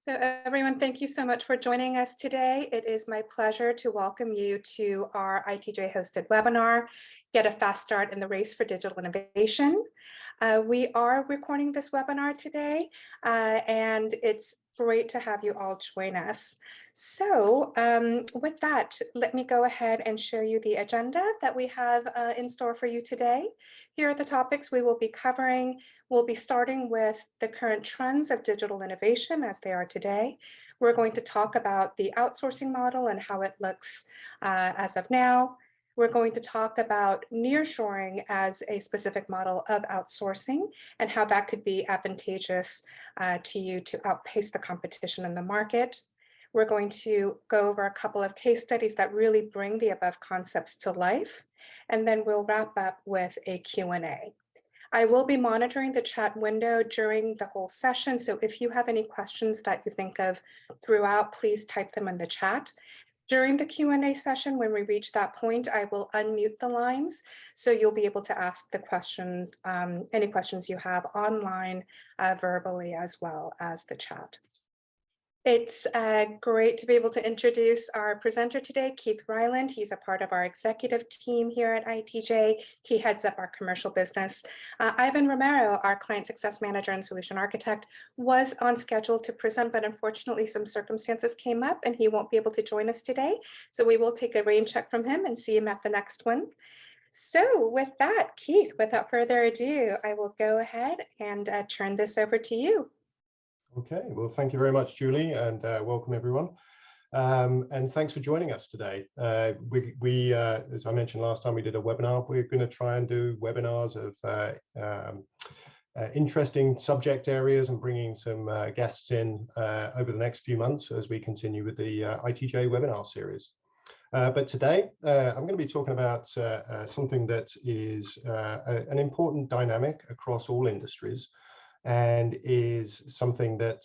So everyone, thank you so much for joining us today. It is my pleasure to welcome you to our ITJ hosted webinar, Get a Fast Start in the Race for Digital Innovation. We are recording this webinar today, and it's great to have you all join us. So with that, let me go ahead and show you the agenda that we have in store for you today. Here are the topics we will be covering. We'll be starting with the current trends of digital innovation as they are today. We're going to talk about the outsourcing model and how it looks as of now. We're going to talk about nearshoring as a specific model of outsourcing and how that could be advantageous to you to outpace the competition in the market. We're going to go over a couple of case studies that really bring the above concepts to life. And then we'll wrap up with a Q&A. I will be monitoring the chat window during the whole session. So if you have any questions that you think of throughout, please type them in the chat. During the Q&A session, when we reach that point, I will unmute the lines. So you'll be able to ask the questions, any questions you have online verbally as well as the chat. It's great to be able to introduce our presenter today, Keith Ryland. He's a part of our executive team here at ITJ. He heads up our commercial business. Ivan Romero, our client success manager and solution architect, was on schedule to present, but unfortunately some circumstances came up and he won't be able to join us today. So we will take a rain check from him and see him at the next one. So with that, Keith, without further ado, I will go ahead and turn this over to you. Okay, well, thank you very much, Julie, and welcome everyone. And thanks for joining us today. As I mentioned last time, we did a webinar. We're going to try and do webinars of interesting subject areas and bringing some guests in over the next few months as we continue with the ITJ webinar series. But today, I'm going to be talking about something that is an important dynamic across all industries, and is something that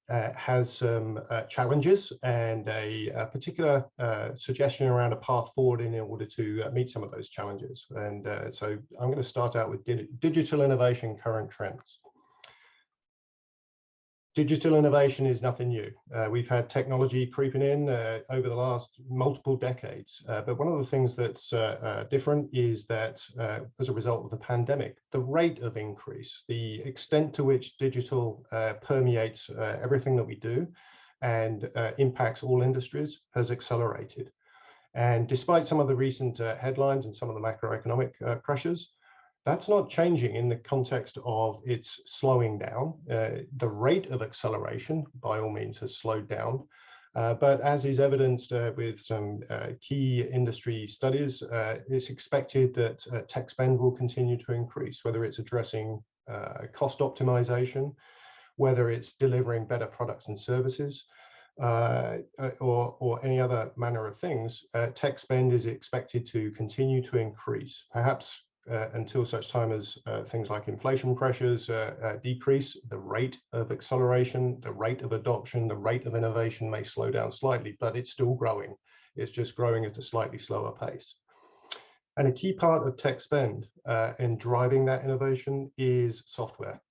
has some challenges and a particular suggestion around a path forward in order to meet some of those challenges. And so I'm going to start out with digital innovation current trends. Digital innovation is nothing new. We've had technology creeping in over the last multiple decades. But one of the things that's different is that as a result of the pandemic, the rate of increase, the extent to which digital permeates everything that we do and impacts all industries has accelerated. And despite some of the recent headlines and some of the macroeconomic pressures, that's not changing in the context of its slowing down. The rate of acceleration, by all means, has slowed down. But as is evidenced with some key industry studies, it's expected that tech spend will continue to increase, whether it's addressing cost optimization, whether it's delivering better products and services, or any other manner of things. Tech spend is expected to continue to increase, perhaps until such time as things like inflation pressures decrease. The rate of acceleration, the rate of adoption, the rate of innovation may slow down slightly, but it's still growing. It's just growing at a slightly slower pace. And a key part of tech spend in driving that innovation is software.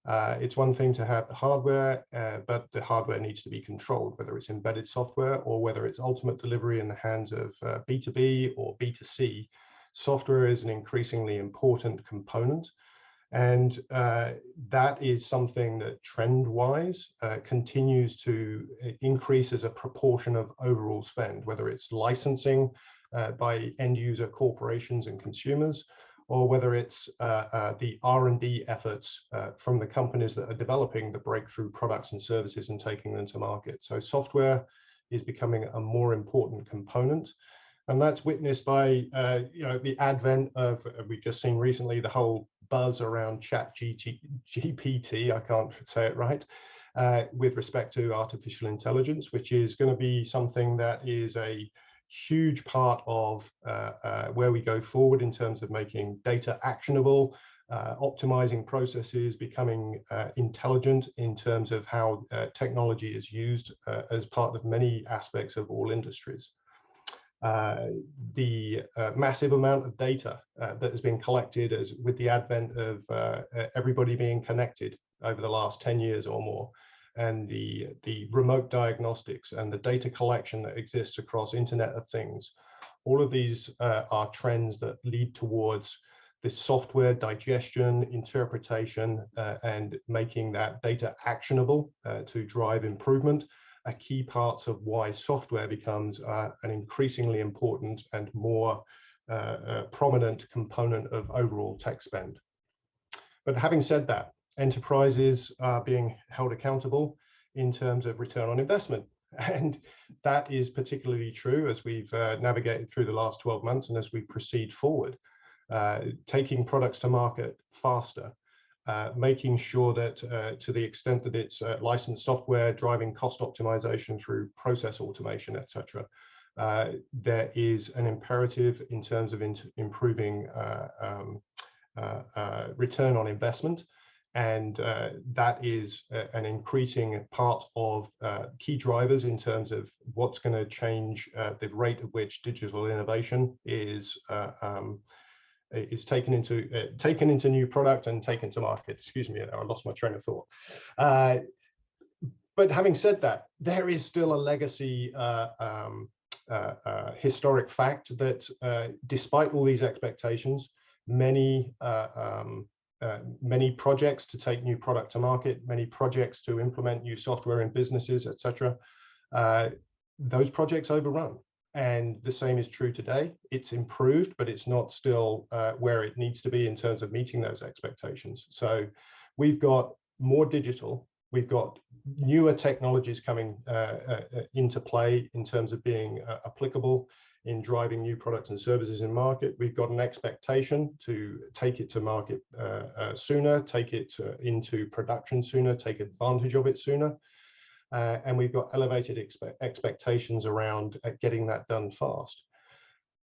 It's one thing to have the hardware, but the hardware needs to be controlled, whether it's embedded software or whether it's ultimate delivery in the hands of B2B or B2C. Software is an increasingly important component, and that is something that trend-wise continues to increase as a proportion of overall spend, whether it's licensing by end-user corporations and consumers, or whether it's the R&D efforts from the companies that are developing the breakthrough products and services and taking them to market. So software is becoming a more important component. And that's witnessed by the advent of, we've just seen recently, the whole buzz around ChatGPT, I can't say it right, with respect to artificial intelligence, which is going to be something that is a huge part of where we go forward in terms of making data actionable, optimizing processes, becoming intelligent in terms of how technology is used as part of many aspects of all industries. The massive amount of data that has been collected with the advent of everybody being connected over the last 10 years or more and the remote diagnostics and the data collection that exists across Internet of Things. All of these are trends that lead towards this software digestion, interpretation, and making that data actionable to drive improvement, are key parts of why software becomes an increasingly important and more prominent component of overall tech spend. But having said that, enterprises are being held accountable in terms of return on investment. And that is particularly true as we've navigated through the last 12 months and as we proceed forward, taking products to market faster, making sure that to the extent that it's licensed software, driving cost optimization through process automation, etc. There is an imperative in terms of improving return on investment. And that is an increasing part of key drivers in terms of what's going to change the rate at which digital innovation is taken into new product and taken to market. Excuse me, I lost my train of thought. But having said that, there is still a legacy historic fact that despite all these expectations, many projects to take new product to market, many projects to implement new software in businesses, etc., those projects overrun. And the same is true today. It's improved, but it's not still where it needs to be in terms of meeting those expectations. So we've got more digital, we've got newer technologies coming into play in terms of being applicable in driving new products and services in market. We've got an expectation to take it to market sooner, take it into production sooner, take advantage of it sooner. And we've got elevated expectations around getting that done fast.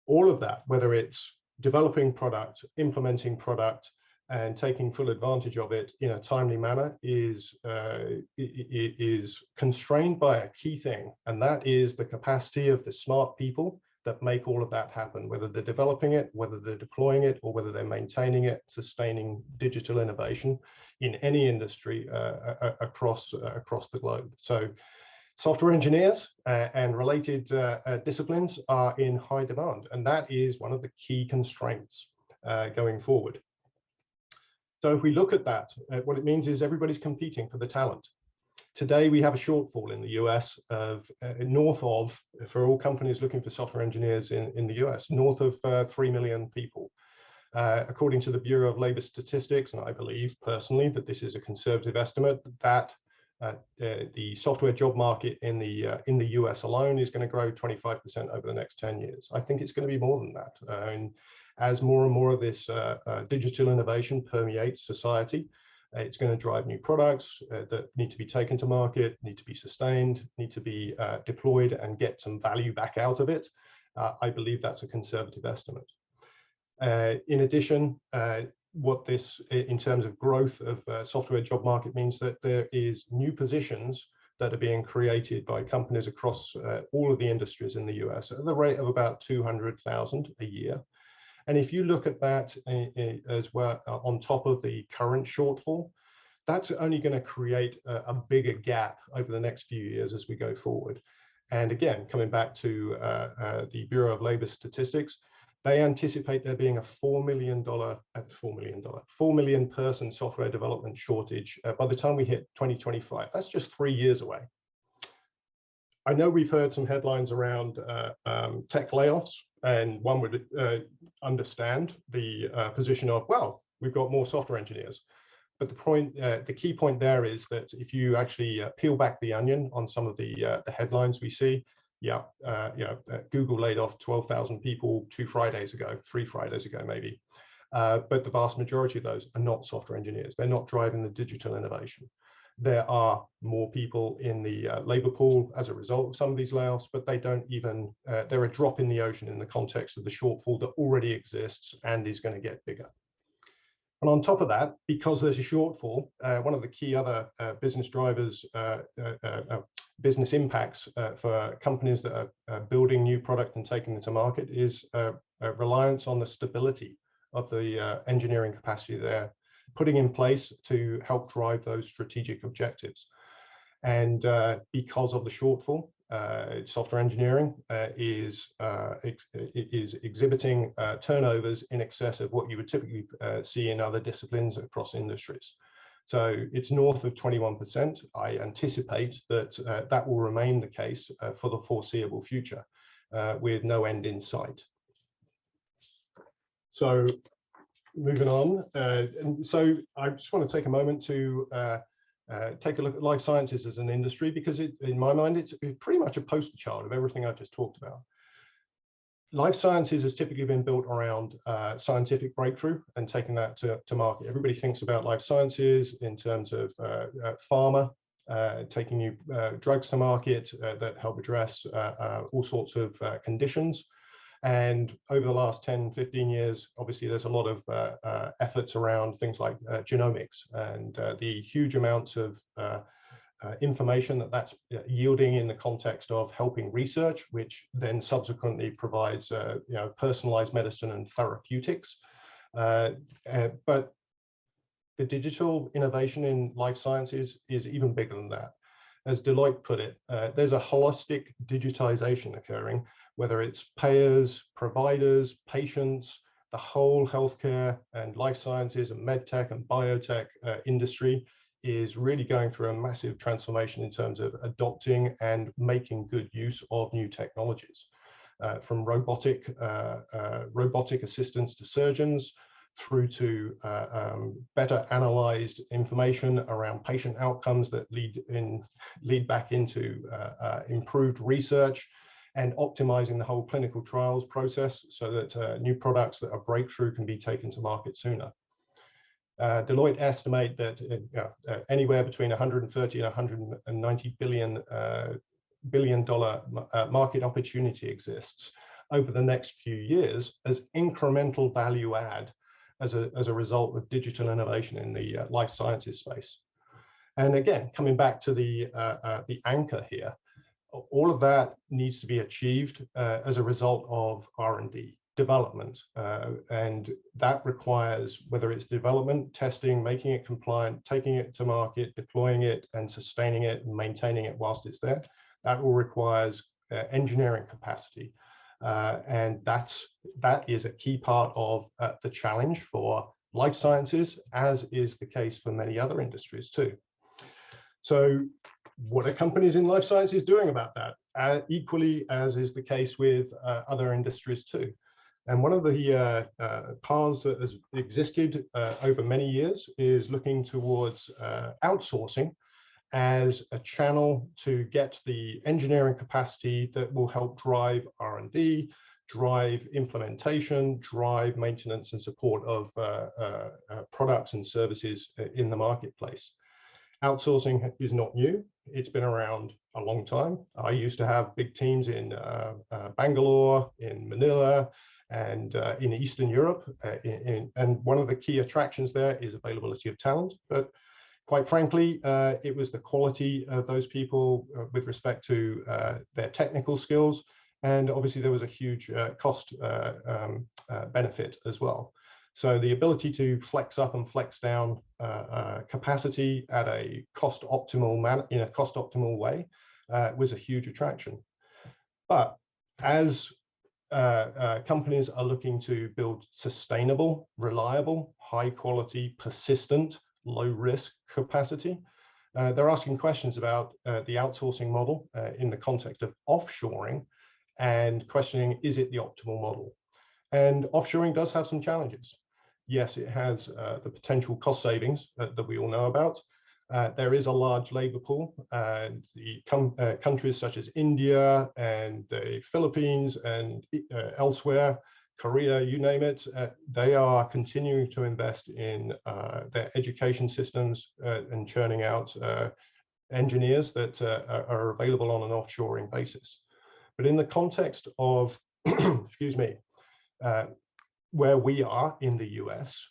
All of that, whether it's developing product, implementing product, and taking full advantage of it in a timely manner is constrained by a key thing, and that is the capacity of the smart people that make all of that happen, whether they're developing it, whether they're deploying it, or whether they're maintaining it, sustaining digital innovation in any industry across the globe. So software engineers and related disciplines are in high demand, and that is one of the key constraints going forward. So if we look at that, what it means is everybody's competing for the talent. Today, we have a shortfall in the US of north of, for all companies looking for software engineers in the US, north of 3 million people. According to the Bureau of Labor Statistics, and I believe personally that this is a conservative estimate, that the software job market in the US alone is going to grow 25% over the next 10 years. I think it's going to be more than that. And as more and more of this digital innovation permeates society, it's going to drive new products that need to be taken to market, need to be sustained, need to be deployed and get some value back out of it. I believe that's a conservative estimate. In addition, what this, in terms of growth of software job market, means that there is new positions that are being created by companies across all of the industries in the US at the rate of about 200,000 a year. And if you look at that as well, on top of the current shortfall, that's only going to create a bigger gap over the next few years as we go forward. And again, coming back to the Bureau of Labor Statistics, they anticipate there being a $4 million person software development shortage by the time we hit 2025. That's just 3 years away. I know we've heard some headlines around tech layoffs, and one would understand the position of, well, we've got more software engineers. But the key point there is that if you actually peel back the onion on some of the headlines we see, Google laid off 12,000 people 3 Fridays ago maybe. But the vast majority of those are not software engineers. They're not driving the digital innovation. There are more people in the labor pool as a result of some of these layoffs, but they don't even, they're a drop in the ocean in the context of the shortfall that already exists and is going to get bigger. And on top of that, because there's a shortfall, one of the key other business drivers, business impacts for companies that are building new product and taking it to market is a reliance on the stability of the engineering capacity they're putting in place to help drive those strategic objectives. And because of the shortfall, software engineering is exhibiting turnovers in excess of what you would typically see in other disciplines across industries. So it's north of 21%. I anticipate that that will remain the case for the foreseeable future, with no end in sight. So moving on, and so I just want to take a moment to take a look at life sciences as an industry, because in my mind, it's pretty much a poster child of everything I just talked about. Life sciences has typically been built around scientific breakthrough and taking that to market. Everybody thinks about life sciences in terms of pharma, taking new drugs to market that help address all sorts of conditions. And over the last 10, 15 years, obviously, there's a lot of efforts around things like genomics and the huge amounts of information that's yielding in the context of helping research, which then subsequently provides personalized medicine and therapeutics. But the digital innovation in life sciences is even bigger than that. As Deloitte put it, there's a holistic digitization occurring, whether it's payers, providers, patients, the whole healthcare and life sciences and medtech and biotech industry is really going through a massive transformation in terms of adopting and making good use of new technologies, from robotic assistance to surgeons, through to better analyzed information around patient outcomes that lead back into improved research, and optimizing the whole clinical trials process so that new products that are breakthrough can be taken to market sooner. Deloitte estimate that anywhere between 130 and 190 billion dollar market opportunity exists over the next few years as incremental value add as a result of digital innovation in the life sciences space. And again, coming back to the anchor here, all of that needs to be achieved as a result of R&D development, and that requires, whether it's development, testing, making it compliant, taking it to market, deploying it, and sustaining it and maintaining it whilst it's there. That all requires engineering capacity, and that is a key part of the challenge for life sciences, as is the case for many other industries too. So what are companies in life sciences doing about that? Equally, as is the case with other industries too. And one of the paths that has existed over many years is looking towards outsourcing as a channel to get the engineering capacity that will help drive R&D, drive implementation, drive maintenance and support of products and services in the marketplace. Outsourcing is not new. It's been around a long time. I used to have big teams in Bangalore, in Manila, and in Eastern Europe. And one of the key attractions there is availability of talent. But quite frankly, it was the quality of those people with respect to their technical skills. And obviously, there was a huge cost benefit as well. So the ability to flex up and flex down capacity at a in a cost optimal way was a huge attraction. But as companies are looking to build sustainable, reliable, high quality, persistent, low risk capacity, they're asking questions about the outsourcing model in the context of offshoring, and questioning, is it the optimal model? And offshoring does have some challenges. Yes, it has the potential cost savings that we all know about. There is a large labor pool, and the countries such as India and the Philippines and elsewhere, Korea, you name it, they are continuing to invest in their education systems and churning out engineers that are available on an offshoring basis. But in the context of, excuse me, where we are in the US,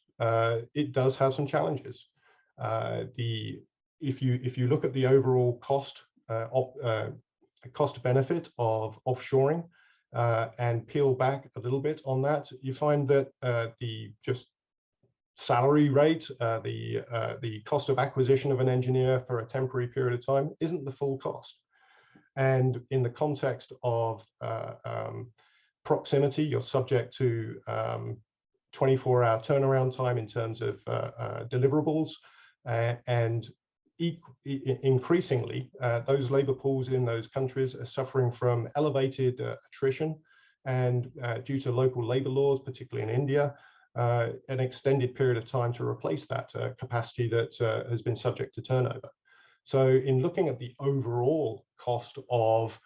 it does have some challenges. If you look at the overall cost benefit of offshoring and peel back a little bit on that, you find that the just salary rate, the cost of acquisition of an engineer for a temporary period of time isn't the full cost. And in the context of proximity, you're subject to 24-hour turnaround time in terms of deliverables, and increasingly, those labor pools in those countries are suffering from elevated attrition, and due to local labor laws, particularly in India, an extended period of time to replace that capacity that has been subject to turnover. So in looking at the overall cost of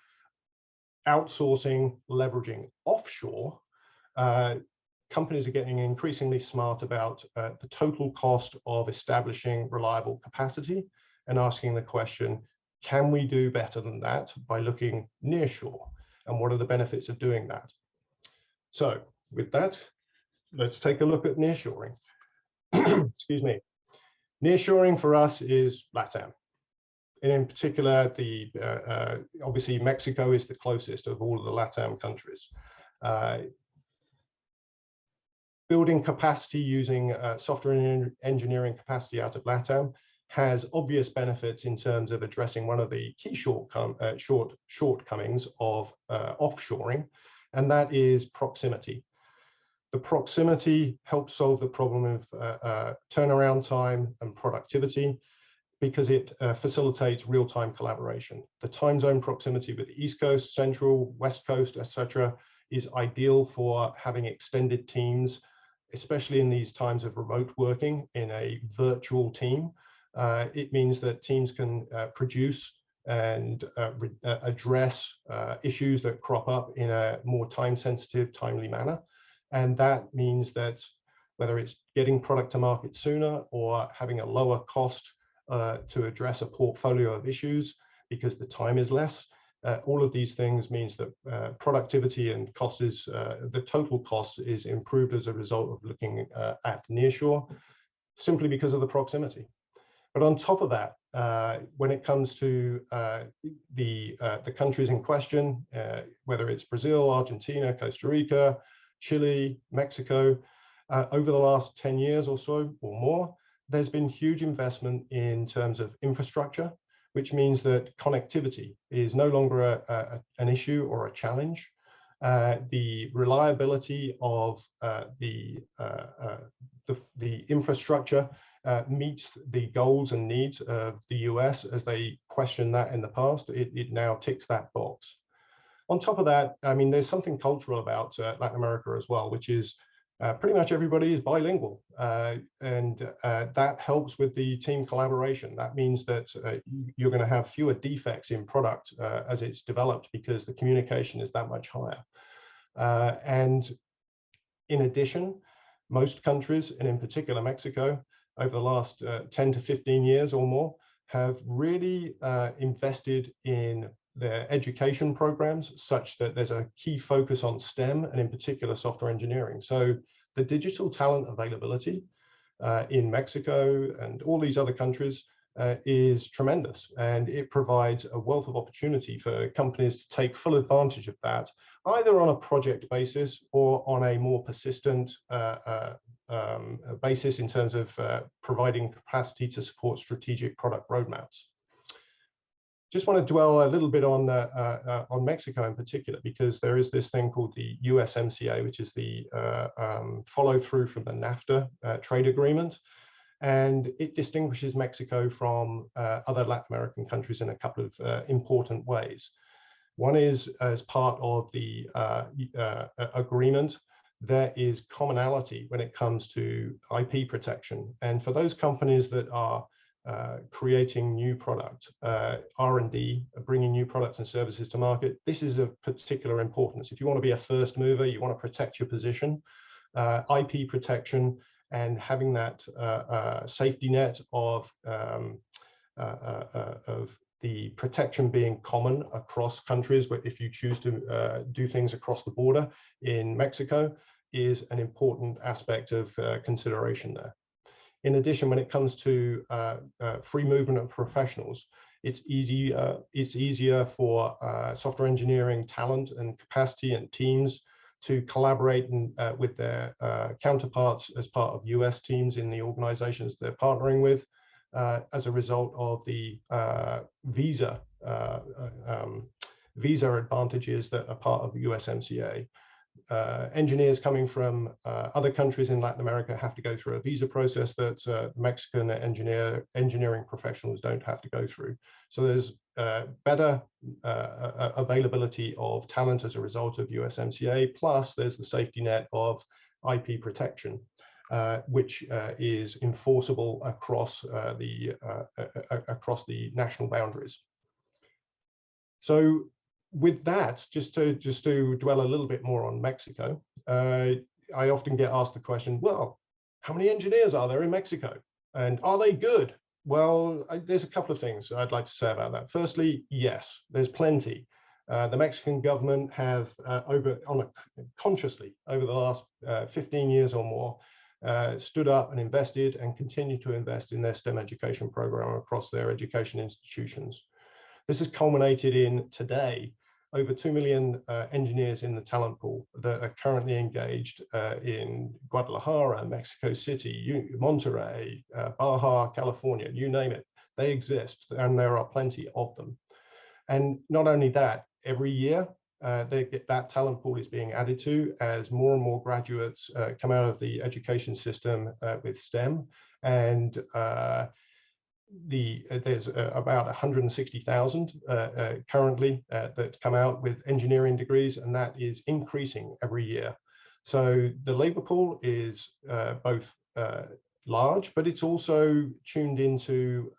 outsourcing, leveraging offshore, companies are getting increasingly smart about the total cost of establishing reliable capacity and asking the question, can we do better than that by looking nearshore? And what are the benefits of doing that? So with that, let's take a look at nearshoring. Excuse me. Nearshoring for us is LATAM. And in particular, obviously Mexico is the closest of all of the LATAM countries. Building capacity using software engineering capacity out of LATAM has obvious benefits in terms of addressing one of the key shortcomings of offshoring, and that is proximity. The proximity helps solve the problem of turnaround time and productivity because it facilitates real-time collaboration. The time zone proximity with the East Coast, Central, West Coast, etc., is ideal for having extended teams, especially in these times of remote working in a virtual team. It means that teams can produce and address issues that crop up in a more time-sensitive, timely manner. And that means that whether it's getting product to market sooner or having a lower cost to address a portfolio of issues because the time is less, all of these things means that productivity and cost is, the total cost is improved as a result of looking at nearshore, simply because of the proximity. But on top of that, when it comes to the countries in question, whether it's Brazil, Argentina, Costa Rica, Chile, Mexico, over the last 10 years or so or more, there's been huge investment in terms of infrastructure, which means that connectivity is no longer an issue or a challenge. The reliability of the infrastructure meets the goals and needs of the US as they questioned that in the past. It now ticks that box. On top of that, I mean, there's something cultural about Latin America as well, which is pretty much everybody is bilingual, and that helps with the team collaboration. That means that you're going to have fewer defects in product as it's developed because the communication is that much higher. And in addition, most countries, and in particular Mexico, over the last 10 to 15 years or more, have really invested in their education programs such that there's a key focus on STEM and in particular software engineering. So the digital talent availability in Mexico and all these other countries is tremendous, and it provides a wealth of opportunity for companies to take full advantage of that, either on a project basis or on a more persistent basis in terms of providing capacity to support strategic product roadmaps. Just want to dwell a little bit on Mexico in particular, because there is this thing called the USMCA, which is the follow through from the NAFTA trade agreement. And it distinguishes Mexico from other Latin American countries in a couple of important ways. One is, as part of the agreement, there is commonality when it comes to IP protection. And for those companies that are creating new product, R&D, bringing new products and services to market, this is of particular importance. If you want to be a first mover, you want to protect your position, IP protection and having that safety net of the protection being common across countries, but if you choose to do things across the border in Mexico, is an important aspect of consideration there. In addition, when it comes to free movement of professionals, it's easier for software engineering talent and capacity and teams to collaborate with their counterparts as part of US teams in the organizations they're partnering with as a result of the visa advantages that are part of the USMCA. Engineers coming from other countries in Latin America have to go through a visa process that Mexican engineering professionals don't have to go through. So there's better availability of talent as a result of USMCA, plus there's the safety net of IP protection, which is enforceable across the national boundaries. So with that, just to dwell a little bit more on Mexico, I often get asked the question, well, how many engineers are there in Mexico? And are they good? Well, there's a couple of things I'd like to say about that. Firstly, yes, there's plenty. The Mexican government have consciously over the last 15 years or more stood up and invested and continue to invest in their STEM education program across their education institutions. This has culminated in today over 2 million engineers in the talent pool that are currently engaged in Guadalajara, Mexico City, Monterrey, Baja, California, you name it. They exist, and there are plenty of them. And not only that, every year that talent pool is being added to as more and more graduates come out of the education system with STEM. And there's about 160,000 currently that come out with engineering degrees, and that is increasing every year. So the labor pool is both large, but it's also tuned into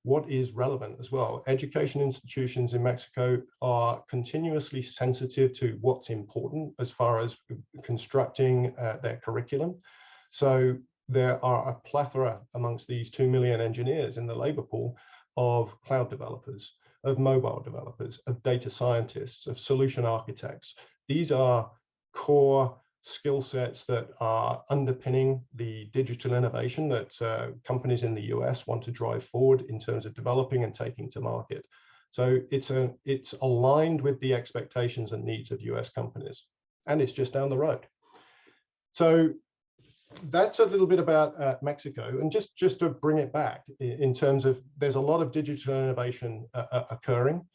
what is relevant as well. Education institutions in Mexico are continuously sensitive to what's important as far as constructing their curriculum. So there are a plethora amongst these 2 million engineers in the labor pool of cloud developers, of mobile developers, of data scientists, of solution architects. These are core skill sets that are underpinning the digital innovation that companies in the US want to drive forward in terms of developing and taking to market. So it's aligned with the expectations and needs of US companies, and it's just down the road. So that's a little bit about Mexico, and just to bring it back in terms of there's a lot of digital innovation occurring,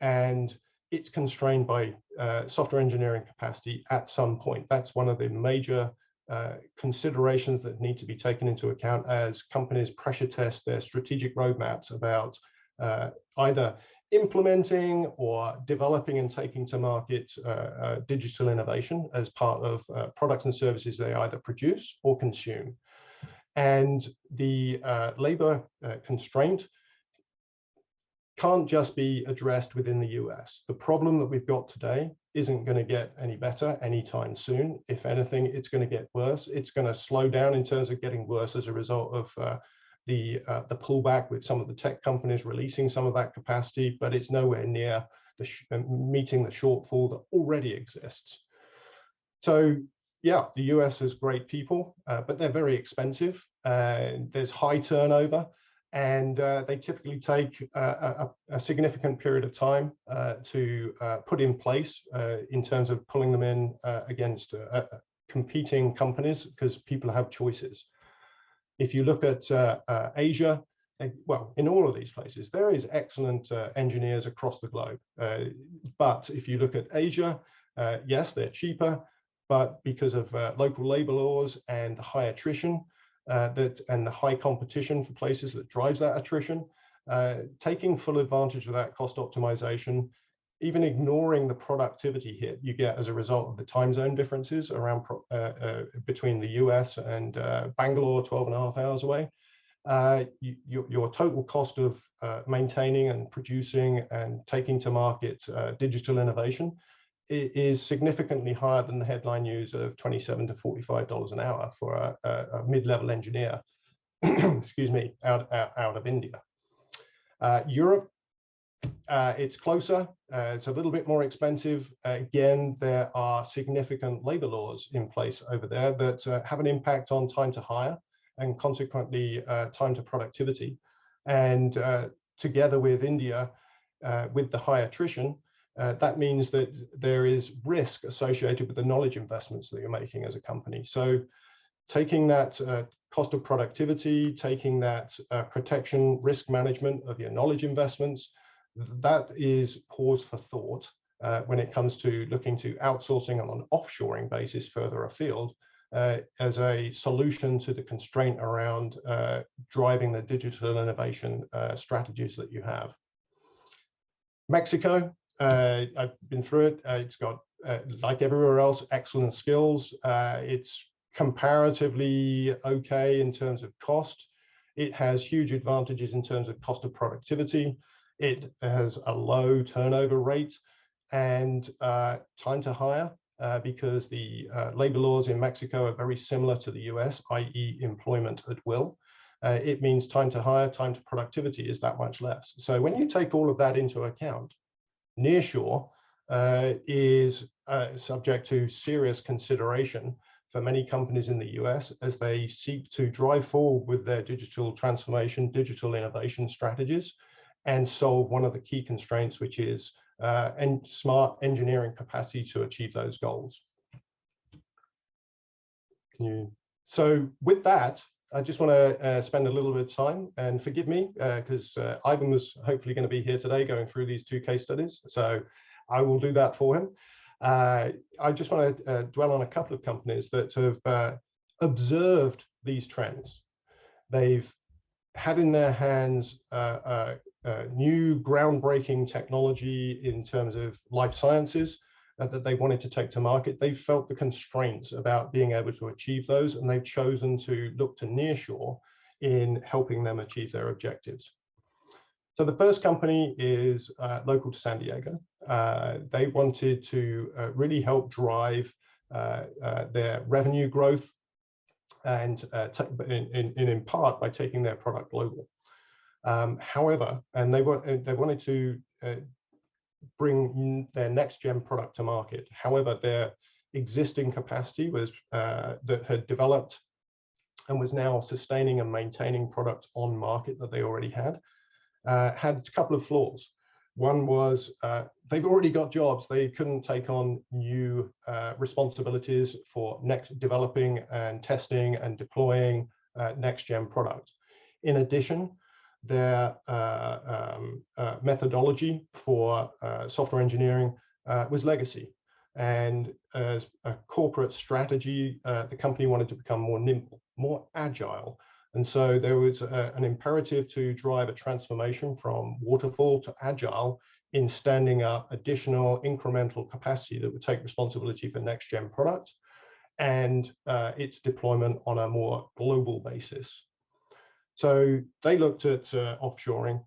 and it's constrained by software engineering capacity at some point. That's one of the major considerations that need to be taken into account as companies pressure test their strategic roadmaps about either implementing or developing and taking to market digital innovation as part of products and services they either produce or consume. And the labor constraint can't just be addressed within the US. The problem that we've got today isn't going to get any better anytime soon. If anything, it's going to get worse. It's going to slow down in terms of getting worse as a result of the pullback with some of the tech companies releasing some of that capacity, but it's nowhere near meeting the shortfall that already exists. So yeah, the US has great people, but they're very expensive. There's high turnover, and they typically take a significant period of time to put in place in terms of pulling them in against competing companies, because people have choices. If you look at Asia, well, in all of these places, there is excellent engineers across the globe. But if you look at Asia, yes, they're cheaper, but because of local labor laws and the high attrition and the high competition for places that drives that attrition, taking full advantage of that cost optimization, even ignoring the productivity hit you get as a result of the time zone differences around between the US and Bangalore, 12.5 hours away, your total cost of maintaining and producing and taking to market digital innovation is significantly higher than the headline news of $27 to $45 an hour for a mid-level engineer, excuse me, out of India. Europe, it's closer, it's a little bit more expensive. Again, there are significant labor laws in place over there that have an impact on time to hire and consequently time to productivity. And together with India, with the high attrition, that means that there is risk associated with the knowledge investments that you're making as a company. So taking that cost of productivity, taking that protection, risk management of your knowledge investments, that is pause for thought when it comes to looking to outsourcing on an offshoring basis further afield as a solution to the constraint around driving the digital innovation strategies that you have. Mexico, I've been through it. It's got, like everywhere else, excellent skills. It's comparatively okay in terms of cost. It has huge advantages in terms of cost of productivity. It has a low turnover rate and time to hire, because the labor laws in Mexico are very similar to the US, i.e. employment at will. It means time to hire, time to productivity is that much less. So when you take all of that into account, nearshore is subject to serious consideration for many companies in the US as they seek to drive forward with their digital transformation, digital innovation strategies, and solve one of the key constraints, which is smart engineering capacity to achieve those goals. So with that, I just want to spend a little bit of time, and forgive me, because Ivan was hopefully going to be here today going through these 2 case studies. So I will do that for him. I just want to dwell on a couple of companies that have observed these trends. They've had in their hands new groundbreaking technology in terms of life sciences that they wanted to take to market. They felt the constraints about being able to achieve those, and they've chosen to look to nearshore in helping them achieve their objectives. So the first company is local to San Diego. They wanted to really help drive their revenue growth, and in part by taking their product global. However, and they wanted to bring their next gen product to market. However, their existing capacity was that had developed and was now sustaining and maintaining product on market that they already had a couple of flaws. One was they've already got jobs. They couldn't take on new responsibilities for developing and testing and deploying next gen product. In addition, their methodology for software engineering was legacy. And as a corporate strategy, the company wanted to become more nimble, more agile. And so there was an imperative to drive a transformation from waterfall to agile in standing up additional incremental capacity that would take responsibility for next gen product and its deployment on a more global basis. So they looked at offshoring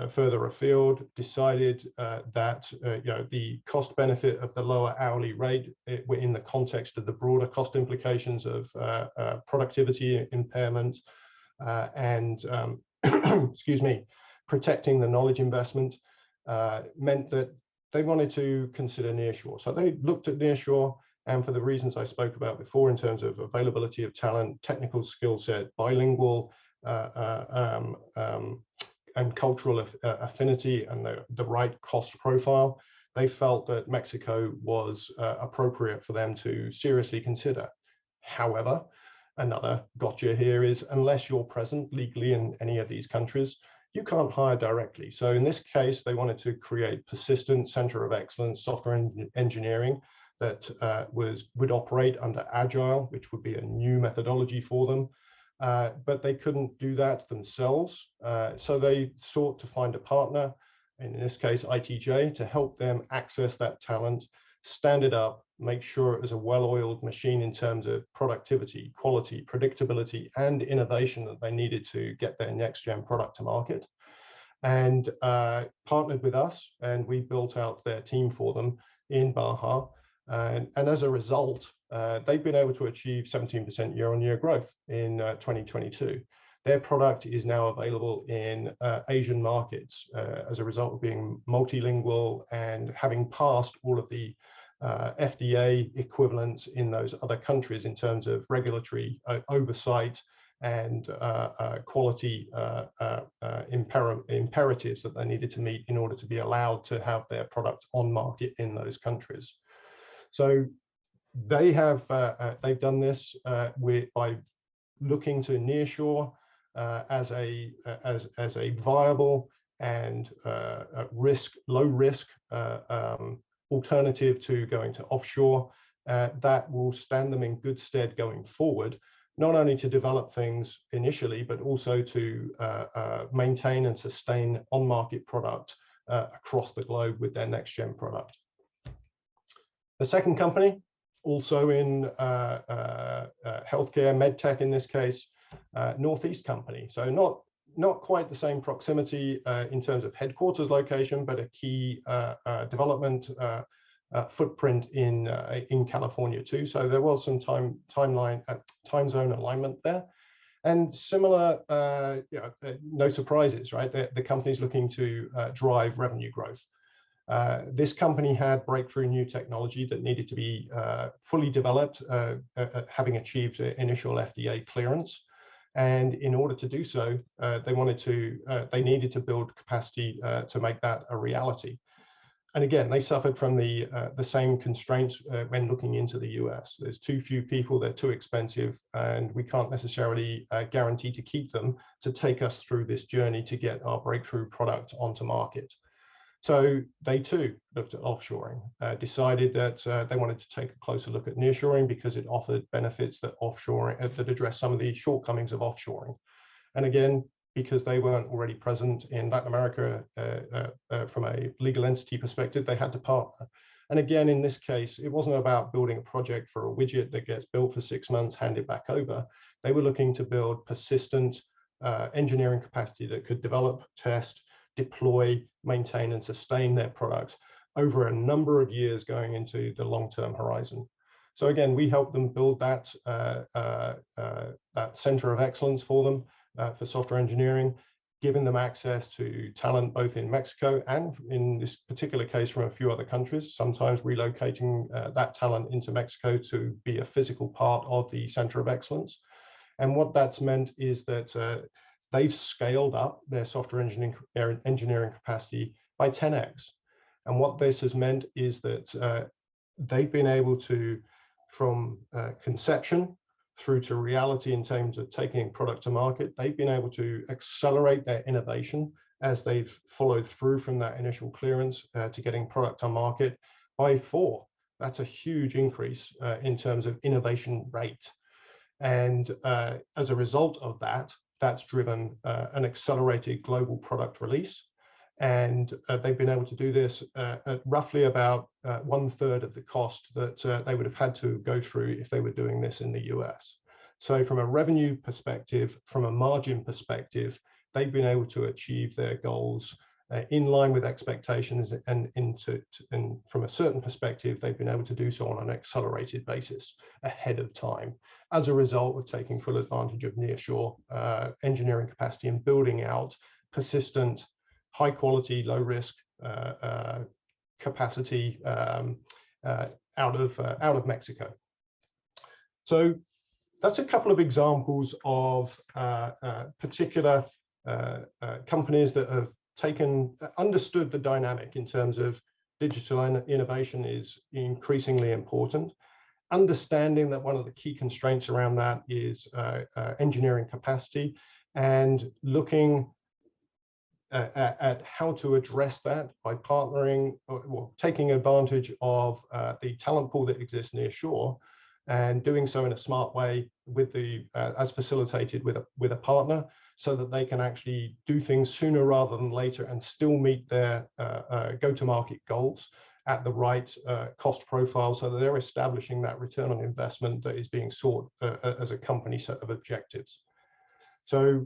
further afield, decided that the cost benefit of the lower hourly rate were in the context of the broader cost implications of productivity impairment and excuse me, protecting the knowledge investment meant that they wanted to consider nearshore. So they looked at nearshore, and for the reasons I spoke about before in terms of availability of talent, technical skill set, bilingual and cultural affinity, and the right cost profile, they felt that Mexico was appropriate for them to seriously consider. However, another gotcha here is unless you're present legally in any of these countries, you can't hire directly. So in this case, they wanted to create persistent center of excellence software engineering that would operate under Agile, which would be a new methodology for them. But they couldn't do that themselves. So they sought to find a partner, in this case, ITJ, to help them access that talent, stand it up, make sure it was a well-oiled machine in terms of productivity, quality, predictability, and innovation that they needed to get their next-gen product to market. And partnered with us, and we built out their team for them in Baja. And as a result, they've been able to achieve 17% year-on-year growth in 2022. Their product is now available in Asian markets as a result of being multilingual and having passed all of the FDA equivalents in those other countries in terms of regulatory oversight and quality imperatives that they needed to meet in order to be allowed to have their product on market in those countries. So they have they've done this by looking to nearshore as a viable and low risk alternative to going to offshore that will stand them in good stead going forward, not only to develop things initially, but also to maintain and sustain on-market product across the globe with their next-gen product. The second company, also in healthcare, medtech in this case, Northeast company. So not quite the same proximity in terms of headquarters location, but a key development footprint in California too. So there was some time zone alignment there, and similar. No surprises, right? The company's looking to drive revenue growth. This company had breakthrough new technology that needed to be fully developed, having achieved initial FDA clearance. And in order to do so, they needed to build capacity to make that a reality. And again, they suffered from the same constraints when looking into the US. There's too few people, they're too expensive, and we can't necessarily guarantee to keep them to take us through this journey to get our breakthrough product onto market. So they too looked at offshoring, decided that they wanted to take a closer look at nearshoring because it offered benefits that that address some of the shortcomings of offshoring. And again, because they weren't already present in Latin America from a legal entity perspective, they had to partner. And again, in this case, it wasn't about building a project for a widget that gets built for 6 months, handed back over. They were looking to build persistent engineering capacity that could develop, test, deploy, maintain, and sustain their products over a number of years going into the long-term horizon. So again, we helped them build that center of excellence for them for software engineering, giving them access to talent both in Mexico and in this particular case from a few other countries, sometimes relocating that talent into Mexico to be a physical part of the center of excellence. And what that's meant is that they've scaled up their software engineering capacity by 10x. And what this has meant is that they've been able to, from conception through to reality in terms of taking product to market, they've been able to accelerate their innovation as they've followed through from that initial clearance to getting product on market by 4. That's a huge increase in terms of innovation rate. And as a result of that, that's driven an accelerated global product release. And they've been able to do this at roughly about 1/3 of the cost that they would have had to go through if they were doing this in the US. So from a revenue perspective, from a margin perspective, they've been able to achieve their goals in line with expectations, and from a certain perspective, they've been able to do so on an accelerated basis ahead of time as a result of taking full advantage of nearshore engineering capacity and building out persistent, high quality, low risk capacity out of Mexico. So that's a couple of examples of particular companies that have understood the dynamic in terms of digital innovation is increasingly important. Understanding that one of the key constraints around that is engineering capacity, and looking at how to address that by partnering or taking advantage of the talent pool that exists near shore, and doing so in a smart way with as facilitated with a partner, so that they can actually do things sooner rather than later and still meet their go-to-market goals at the right cost profile, so that they're establishing that return on investment that is being sought as a company set of objectives. So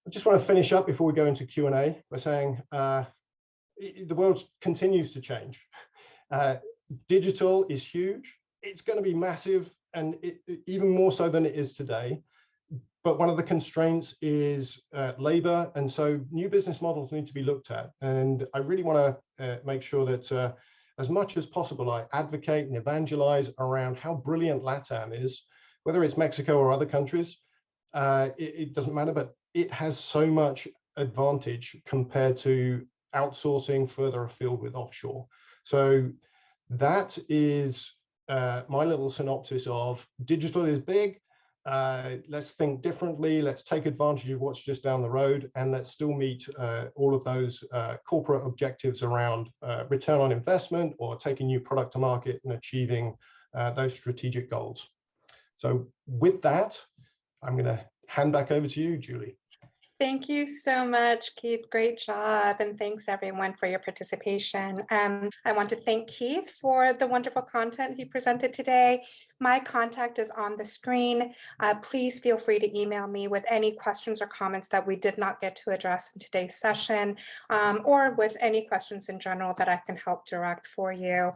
I just want to finish up before we go into Q&A by saying the world continues to change. Digital is huge. It's going to be massive, and even more so than it is today. But one of the constraints is labor, and so new business models need to be looked at. And I really want to make sure that as much as possible, I advocate and evangelize around how brilliant LATAM is whether it's Mexico or other countries, it doesn't matter, but it has so much advantage compared to outsourcing further afield with offshore. So that is my little synopsis of digital is big. Let's think differently. Let's take advantage of what's just down the road, and let's still meet all of those corporate objectives around return on investment or taking new product to market and achieving those strategic goals. So with that, I'm going to hand back over to you, Julie. Thank you so much, Keith. Great job. And thanks everyone for your participation. I want to thank Keith for the wonderful content he presented today. My contact is on the screen. Please feel free to email me with any questions or comments that we did not get to address in today's session, or with any questions in general that I can help direct for you.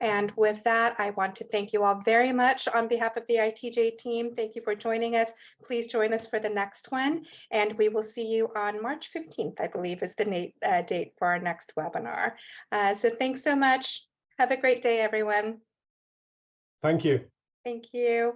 And with that, I want to thank you all very much on behalf of the ITJ team. Thank you for joining us. Please join us for the next one, and we will see you on March 15th, I believe is the date for our next webinar. So thanks so much. Have a great day, everyone. Thank you. Thank you.